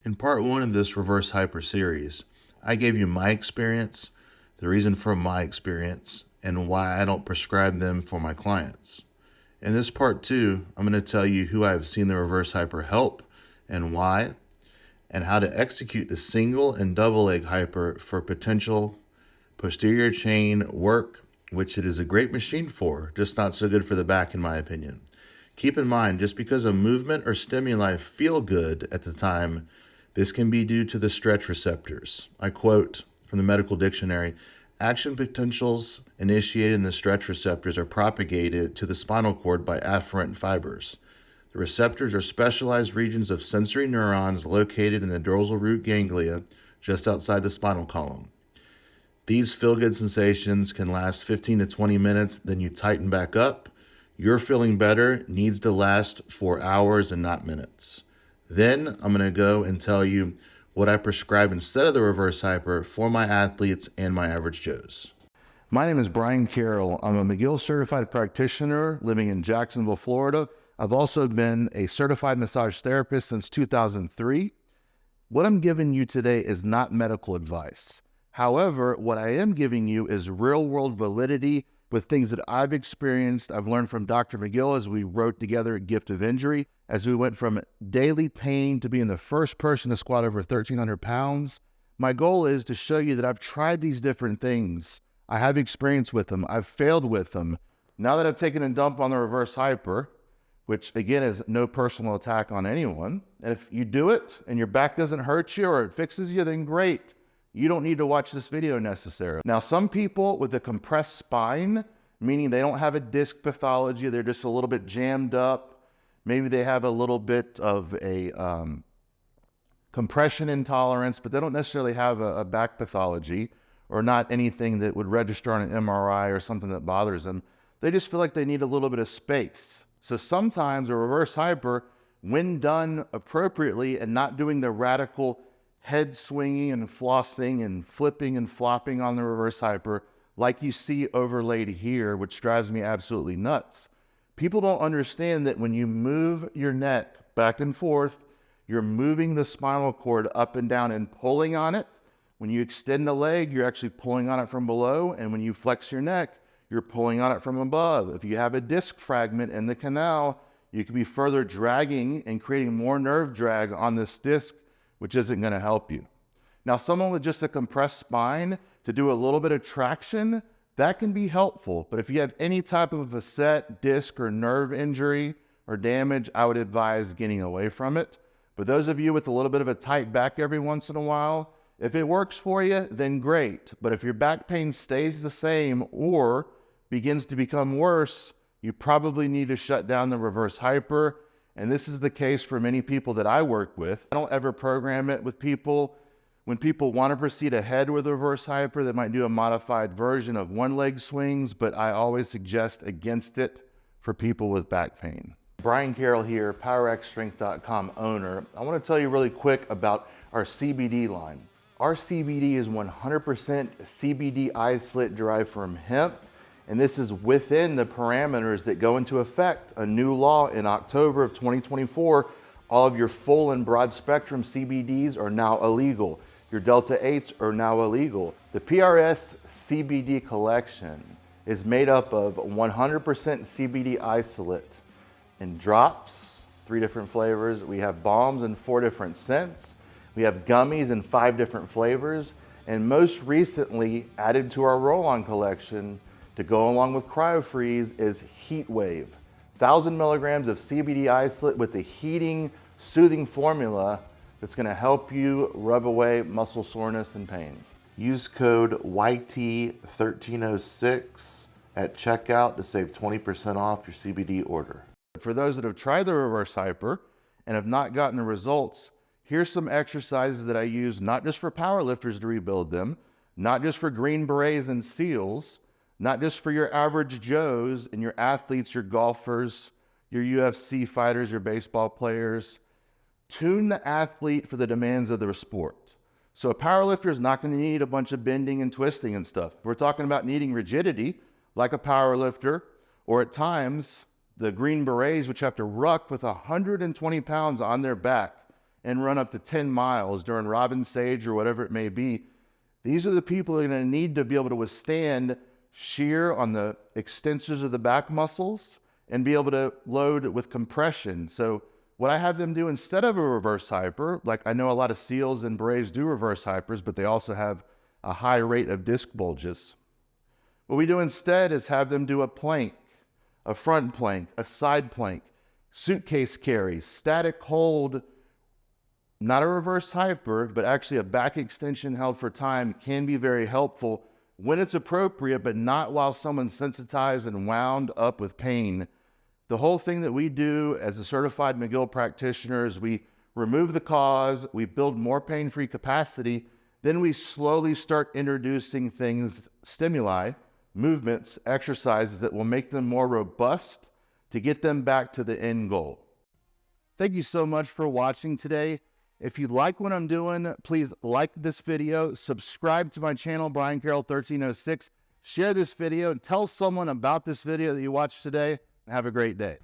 In part one of this reverse hyper series, I gave you my experience, the reason for my experience, and why I don't prescribe them for my clients. In this part two, I'm going to tell you who I've seen the reverse hyper help and why, and how to execute the single and double leg hyper for potential posterior chain work, which it is a great machine for, just not so good for the back in my opinion. Keep in mind, just because a movement or stimuli feel good at the time, this can be due to the stretch receptors. I quote from the medical dictionary, action potentials initiated in the stretch receptors are propagated to the spinal cord by afferent fibers. The receptors are specialized regions of sensory neurons located in the dorsal root ganglia just outside the spinal column. These feel-good sensations can last 15 to 20 minutes, then you tighten back up. Your feeling better needs to last for hours and not minutes. Then I'm going to go and tell you what I prescribe instead of the reverse hyper for my athletes and my average Joes. My name is Brian Carroll. I'm a McGill certified practitioner living in Jacksonville, Florida. I've also been a certified massage therapist since 2003. What I'm giving you today is not medical advice. However, what I am giving you is real-world validity with things that I've experienced. I've learned from Dr. McGill as we wrote together a Gift of Injury, as we went from daily pain to being the first person to squat over 1,300 pounds. My goal is to show you that I've tried these different things. I have experience with them. I've failed with them. Now that I've taken a dump on the reverse hyper, which again is no personal attack on anyone, and if you do it and your back doesn't hurt you or it fixes you, then great. You don't need to watch this video necessarily. Now, some people with a compressed spine, meaning they don't have a disc pathology, they're just a little bit jammed up. Maybe they have a little bit of a compression intolerance, but they don't necessarily have a back pathology or not anything that would register on an MRI or something that bothers them. They just feel like they need a little bit of space. So sometimes a reverse hyper, when done appropriately and not doing the radical head swinging and flossing and flipping and flopping on the reverse hyper like you see overlaid here, which drives me absolutely nuts. People don't understand that when you move your neck back and forth, you're moving the spinal cord up and down and pulling on it. When you extend the leg, you're actually pulling on it from below, and when you flex your neck, you're pulling on it from above. If you have a disc fragment in the canal, you could be further dragging and creating more nerve drag on this disc, which isn't going to help you. Now, someone with just a compressed spine, to do a little bit of traction, that can be helpful. But if you have any type of a facet, disc, or nerve injury or damage, I would advise getting away from it. But those of you with a little bit of a tight back every once in a while, if it works for you, then great. But if your back pain stays the same or begins to become worse, you probably need to shut down the reverse hyper. And this is the case for many people that I work with. I don't ever program it with people. When people want to proceed ahead with reverse hyper, they might do a modified version of one leg swings, but I always suggest against it for people with back pain. Brian Carroll here, PowerXStrength.com owner. I want to tell you really quick about our CBD line. Our CBD is 100% CBD isolate derived from hemp. And this is within the parameters that go into effect. A new law in October of 2024, all of your full and broad spectrum CBDs are now illegal. Your Delta 8s are now illegal. The PRS CBD collection is made up of 100% CBD isolate in drops, 3 different flavors. We have balms in 4 different scents. We have gummies in 5 different flavors. And most recently added to our roll-on collection to go along with CryoFreeze is Heat Wave. 1,000 milligrams of CBD isolate with a heating, soothing formula that's gonna help you rub away muscle soreness and pain. Use code YT1306 at checkout to save 20% off your CBD order. For those that have tried the reverse hyper and have not gotten the results, here's some exercises that I use not just for powerlifters to rebuild them, not just for Green Berets and SEALs, not just for your average Joes and your athletes, your golfers, your UFC fighters, your baseball players. Tune the athlete for the demands of the sport. So a powerlifter is not going to need a bunch of bending and twisting and stuff. We're talking about needing rigidity like a powerlifter, or at times the Green Berets, which have to ruck with 120 pounds on their back and run up to 10 miles during Robin Sage or whatever it may be. These are the people that are going to need to be able to withstand shear on the extensors of the back muscles and be able to load with compression. So what I have them do instead of a reverse hyper, like I know a lot of SEALs and Berets do reverse hypers, but they also have a high rate of disc bulges. What we do instead is have them do a plank, a front plank, a side plank, suitcase carries, static hold, not a reverse hyper, but actually a back extension held for time can be very helpful when it's appropriate, but not while someone's sensitized and wound up with pain. The whole thing that we do as a certified McGill practitioner is we remove the cause, we build more pain-free capacity, then we slowly start introducing things, stimuli, movements, exercises that will make them more robust to get them back to the end goal. Thank you so much for watching today. If you like what I'm doing, please like this video, subscribe to my channel, Brian Carroll 1306, share this video, and tell someone about this video that you watched today, and have a great day.